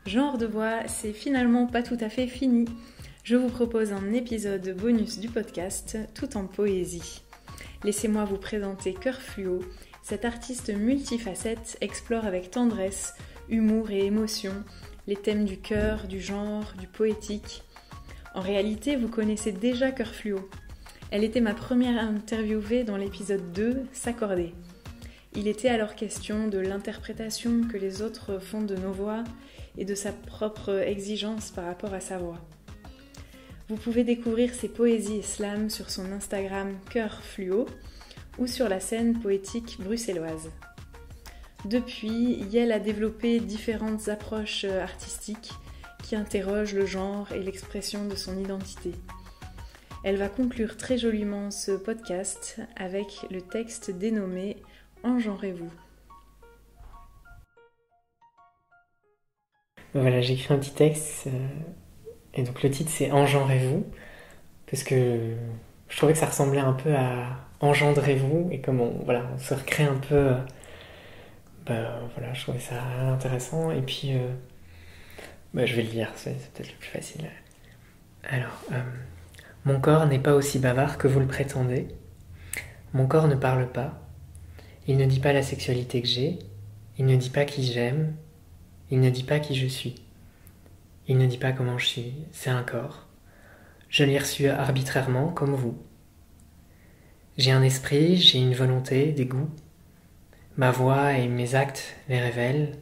Genre de voix, c'est finalement pas tout à fait fini. Je vous propose un épisode bonus du podcast, tout en poésie. Laissez-moi vous présenter Cœur Fluo. Cet artiste multifacette explore avec tendresse, humour et émotion les thèmes du cœur, du genre, du poétique. En réalité, vous connaissez déjà Cœur Fluo. Elle était ma première interviewée dans l'épisode 2, S'accorder. Il était alors question de l'interprétation que les autres font de nos voix et de sa propre exigence par rapport à sa voix. Vous pouvez découvrir ses poésies et slams sur son Instagram Cœur Fluo ou sur la scène poétique bruxelloise. Depuis, Yel a développé différentes approches artistiques qui interrogent le genre et l'expression de son identité. Elle va conclure très joliment ce podcast avec le texte dénommé « Engenrez-vous ». Voilà, j'ai écrit un petit texte, et donc le titre c'est Engenrez-vous, parce que je trouvais que ça ressemblait un peu à Engendrez-vous, et comme on se recrée un peu, je trouvais ça intéressant, et puis je vais le lire, c'est peut-être le plus facile. Alors, mon corps n'est pas aussi bavard que vous le prétendez, mon corps ne parle pas, il ne dit pas la sexualité que j'ai, il ne dit pas qui j'aime, il ne dit pas qui je suis. Il ne dit pas comment je suis, c'est un corps. Je l'ai reçu arbitrairement comme vous. J'ai un esprit, j'ai une volonté, des goûts. Ma voix et mes actes les révèlent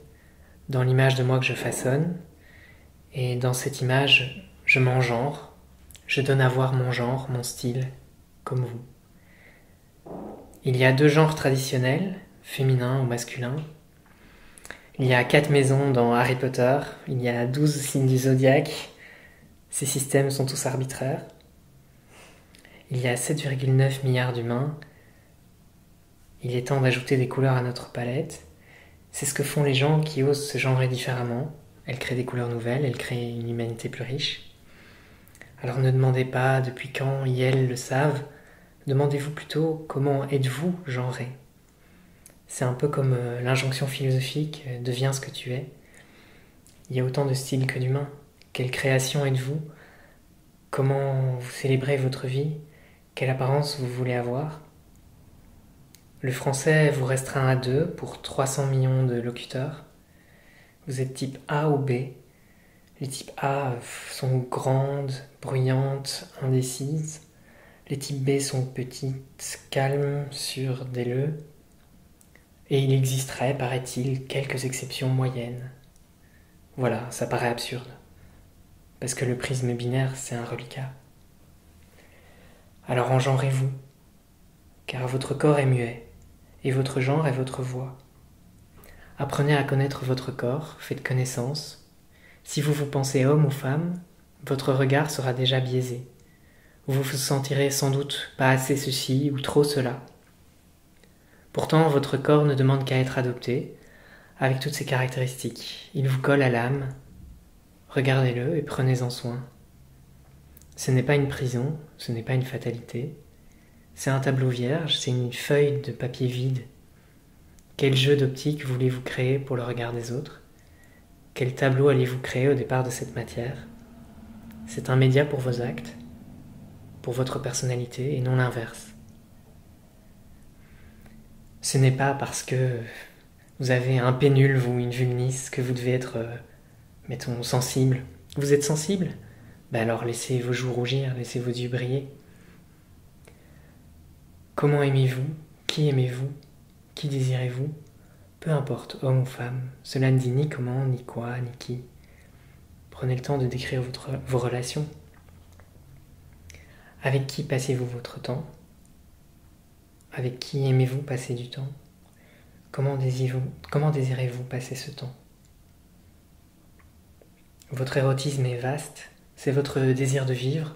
dans l'image de moi que je façonne. Et dans cette image, je m'engenre. Je donne à voir mon genre, mon style, comme vous. Il y a 2 genres traditionnels, féminin ou masculin. Il y a 4 maisons dans Harry Potter, il y a 12 signes du zodiaque, ces systèmes sont tous arbitraires. Il y a 7,9 milliards d'humains, il est temps d'ajouter des couleurs à notre palette. C'est ce que font les gens qui osent se genrer différemment, elles créent des couleurs nouvelles, elles créent une humanité plus riche. Alors ne demandez pas depuis quand ils, elles le savent, demandez-vous plutôt comment êtes-vous genré. C'est un peu comme l'injonction philosophique « deviens ce que tu es ». Il y a autant de styles que d'humains. Quelle création êtes-vous? Comment vous célébrez votre vie? Quelle apparence vous voulez avoir? Le français vous restreint à 2 pour 300 millions de locuteurs. Vous êtes type A ou B. Les types A sont grandes, bruyantes, indécises. Les types B sont petites, calmes, sûres d'elles. Et il existerait, paraît-il, quelques exceptions moyennes. Voilà, ça paraît absurde. Parce que le prisme binaire, c'est un reliquat. Alors engenrez-vous, car votre corps est muet, et votre genre est votre voix. Apprenez à connaître votre corps, faites connaissance. Si vous vous pensez homme ou femme, votre regard sera déjà biaisé. Vous vous sentirez sans doute pas assez ceci ou trop cela. Pourtant, votre corps ne demande qu'à être adopté, avec toutes ses caractéristiques. Il vous colle à l'âme. Regardez-le et prenez-en soin. Ce n'est pas une prison, ce n'est pas une fatalité. C'est un tableau vierge, c'est une feuille de papier vide. Quel jeu d'optique voulez-vous créer pour le regard des autres? Quel tableau allez-vous créer au départ de cette matière? C'est un média pour vos actes, pour votre personnalité et non l'inverse. Ce n'est pas parce que vous avez un pénulve ou une vulnice que vous devez être, sensible. Vous êtes sensible? Alors laissez vos joues rougir, laissez vos yeux briller. Comment aimez-vous? Qui aimez-vous? Qui désirez-vous? Peu importe, homme ou femme, cela ne dit ni comment, ni quoi, ni qui. Prenez le temps de décrire vos relations. Avec qui passez-vous votre temps? Avec qui aimez-vous passer du temps? Comment désirez-vous passer ce temps? Votre érotisme est vaste, c'est votre désir de vivre,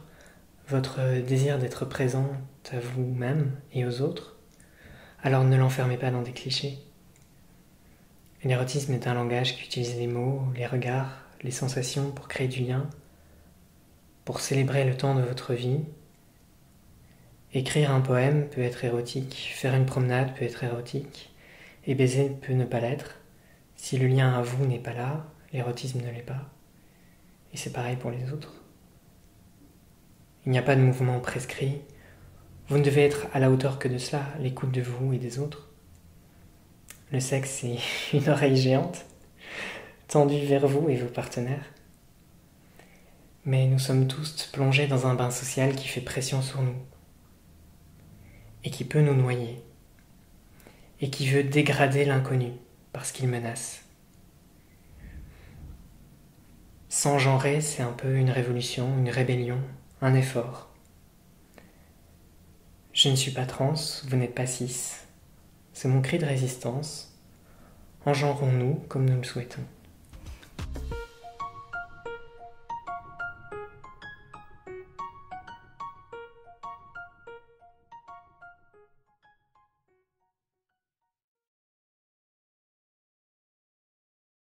votre désir d'être présente à vous-même et aux autres. Alors ne l'enfermez pas dans des clichés. L'érotisme est un langage qui utilise les mots, les regards, les sensations pour créer du lien, pour célébrer le temps de votre vie. Écrire un poème peut être érotique, faire une promenade peut être érotique, et baiser peut ne pas l'être. Si le lien à vous n'est pas là, l'érotisme ne l'est pas. Et c'est pareil pour les autres. Il n'y a pas de mouvement prescrit. Vous ne devez être à la hauteur que de cela, l'écoute de vous et des autres. Le sexe, c'est une oreille géante, tendue vers vous et vos partenaires. Mais nous sommes tous plongés dans un bain social qui fait pression sur nous et qui peut nous noyer et qui veut dégrader l'inconnu parce qu'il menace. S'engenrer, c'est un peu une révolution, une rébellion, un effort. Je ne suis pas trans, vous n'êtes pas cis. C'est mon cri de résistance. Engenrons-nous comme nous le souhaitons.